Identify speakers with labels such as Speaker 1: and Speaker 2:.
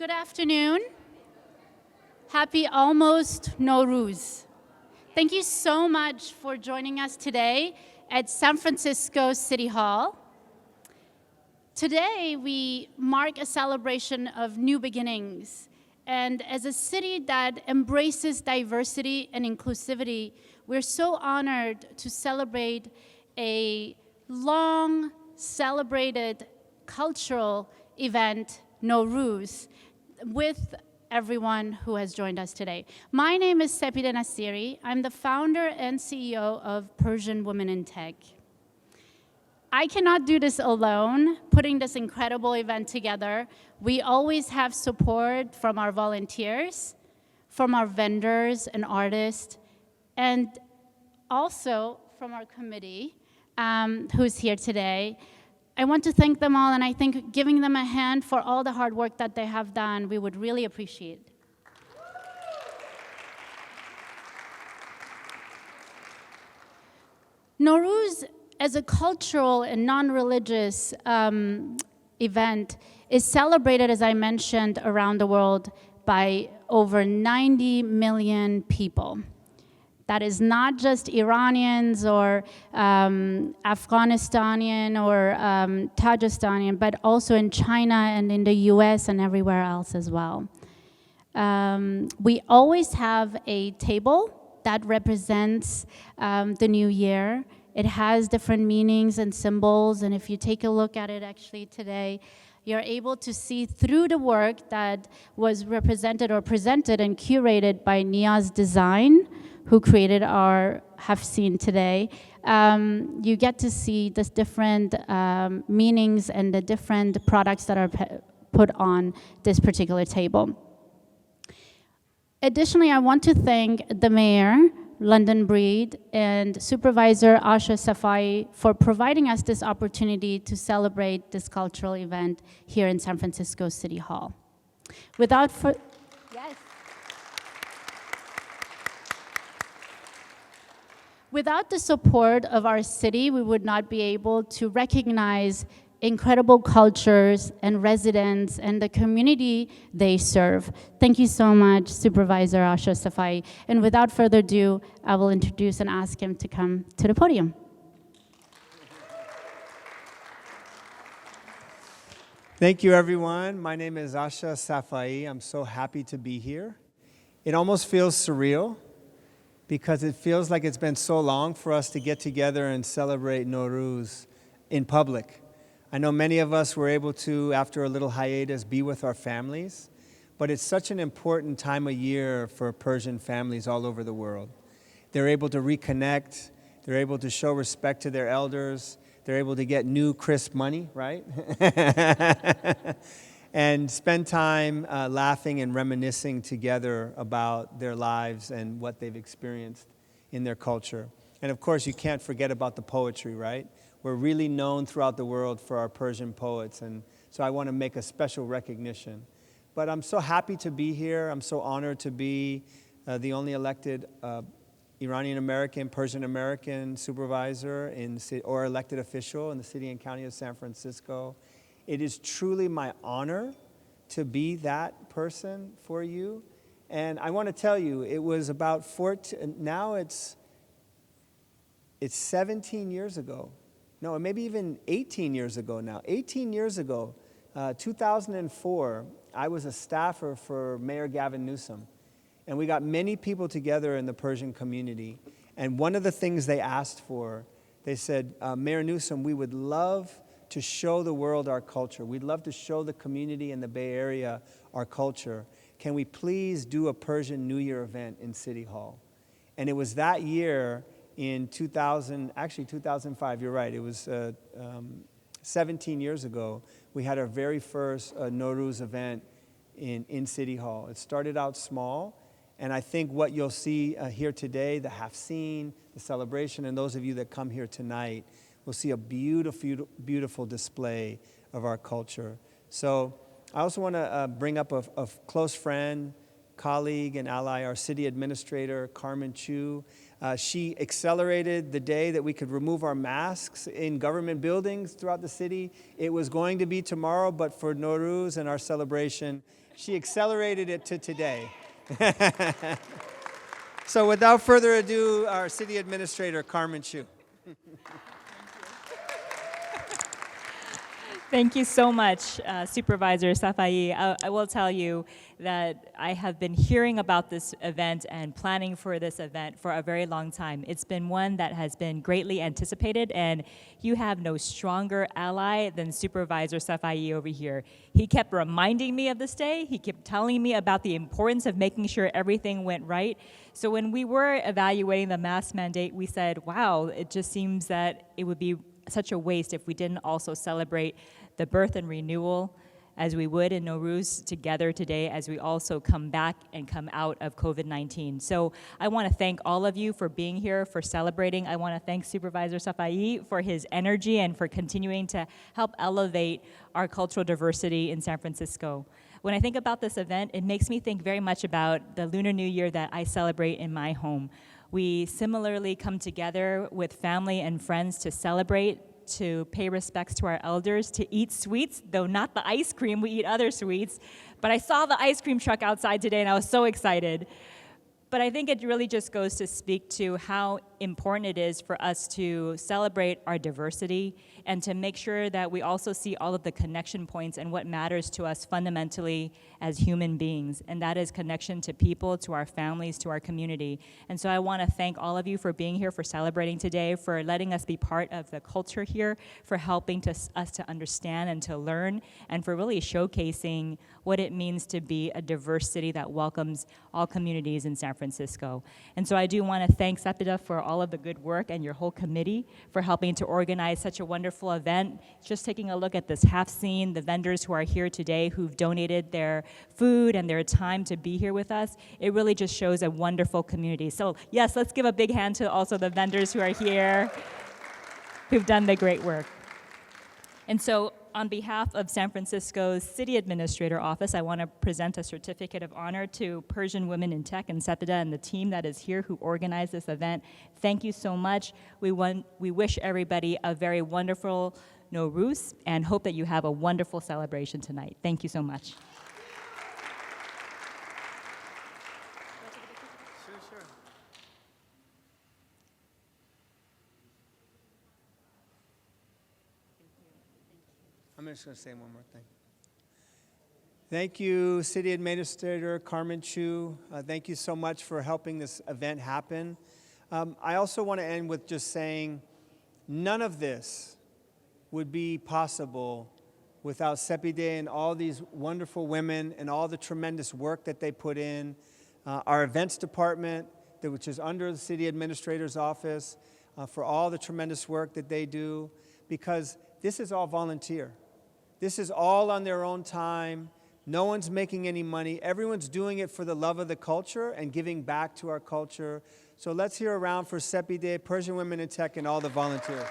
Speaker 1: Good afternoon. Happy almost Nowruz. Thank you so much for joining us today at San Francisco City Hall. Today, we mark a celebration of new beginnings. And as a city that embraces diversity and inclusivity, we're so honored to celebrate a long celebrated cultural event, Nowruz, with everyone who has joined us today. My name is Sepide Nasiri. I'm the founder and CEO of Persian Women in Tech. I cannot do this alone, putting this incredible event together. We always have support from our volunteers, from our vendors and artists, and also from our committee, who's here today. I want to thank them all, and I think giving them a hand for all the hard work that they have done, we would really appreciate. Nowruz, as a cultural and non-religious event, is celebrated, as I mentioned, around the world by over 90 million people. That is not just Iranians or Afghanistanian or Tajikistanian, but also in China and in the US and everywhere else as well. We always have a table that represents the new year. It has different meanings and symbols, and if you take a look at it actually today, you're able to see through the work that was represented or presented and curated by Niaz Design, who created our Hafseen today. You get to see the different meanings and the different products that are put on this particular table. Additionally, I want to thank the mayor, London Breed, and Supervisor Ahsha Safai for providing us this opportunity to celebrate this cultural event here in San Francisco City Hall. Without the support of our city, we would not be able to recognize incredible cultures and residents and the community they serve. Thank you so much, Supervisor Ahsha Safai. And without further ado, I will introduce and ask him to come to the podium.
Speaker 2: Thank you, everyone. My name is Ahsha Safai. I'm so happy to be here. It almost feels surreal because it feels like it's been so long for us to get together and celebrate Nowruz in public. I know many of us were able to, after a little hiatus, be with our families, but it's such an important time of year for Persian families all over the world. They're able to reconnect, they're able to show respect to their elders, they're able to get new crisp money, right? And spend time laughing and reminiscing together about their lives and what they've experienced in their culture. And of course, you can't forget about the poetry, right? We're really known throughout the world for our Persian poets, and so I want to make a special recognition. But I'm so happy to be here. I'm so honored to be the only elected Iranian-American, Persian-American supervisor or elected official in the city and county of San Francisco. It is truly my honor to be that person for you. And I want to tell you, it was about 14, now it's 17 years ago. No, maybe even 18 years ago now. 18 years ago, 2004, I was a staffer for Mayor Gavin Newsom. And we got many people together in the Persian community. And one of the things they asked for, they said, Mayor Newsom, we would love to show the world our culture. We'd love to show the community in the Bay Area our culture. Can we please do a Persian New Year event in City Hall? And it was that year in 2005, you're right, it was 17 years ago, we had our very first Nowruz event in City Hall. It started out small, and I think what you'll see here today, the Hafseen, the celebration, and those of you that come here tonight, will see a beautiful, beautiful display of our culture. So I also want to bring up a close friend, colleague, and ally, our city administrator, Carmen. She accelerated the day that we could remove our masks in government buildings throughout the city. It was going to be tomorrow, but for Nowruz and our celebration, She accelerated it to today. So without further ado, our City Administrator, Carmen Chu.
Speaker 3: Thank you so much, Supervisor Safai. I will tell you that I have been hearing about this event and planning for this event for a very long time. It's been one that has been greatly anticipated, and you have no stronger ally than Supervisor Safai over here. He kept reminding me of this day. He kept telling me about the importance of making sure everything went right. So when we were evaluating the mask mandate, we said, wow, it just seems that it would be such a waste if we didn't also celebrate the birth and renewal as we would in Nowruz together today as we also come back and come out of COVID-19. So I want to thank all of you for being here, for celebrating. I want to thank Supervisor Safai for his energy and for continuing to help elevate our cultural diversity in San Francisco. When I think about this event, it makes me think very much about the Lunar New Year that I celebrate in my home. We similarly come together with family and friends to celebrate, to pay respects to our elders, to eat sweets, though not the ice cream, we eat other sweets. But I saw the ice cream truck outside today and I was so excited. But I think it really just goes to speak to how important it is for us to celebrate our diversity and to make sure that we also see all of the connection points and what matters to us fundamentally as human beings. And that is connection to people, to our families, to our community. And so I want to thank all of you for being here, for celebrating today, for letting us be part of the culture here, for helping us to understand and to learn, and for really showcasing what it means to be a diverse city that welcomes all communities in San Francisco. And so I do want to thank SFGov for all of the good work and your whole committee for helping to organize such a wonderful event. Just taking a look at this half scene, the vendors who are here today who've donated their food and their time to be here with us, it really just shows a wonderful community. So yes, let's give a big hand to also the vendors who are here, who've done the great work. And so on behalf of San Francisco's City Administrator Office, I want to present a certificate of honor to Persian Women in Tech and SFGov and the team that is here who organized this event. Thank you so much. We wish everybody a very wonderful Nowruz and hope that you have a wonderful celebration tonight. Thank you so much.
Speaker 2: Sure. I'm just going to say one more thing. Thank you, City Administrator Carmen Chu. Thank you so much for helping this event happen. I also want to end with just saying none of this would be possible without SFGov and all these wonderful women and all the tremendous work that they put in. Our events department, which is under the City Administrator's office, for all the tremendous work that they do, because this is all volunteer. This is all on their own time. No one's making any money. Everyone's doing it for the love of the culture and giving back to our culture. So let's hear a round for SFGov, Persian Women in Tech, and all the volunteers.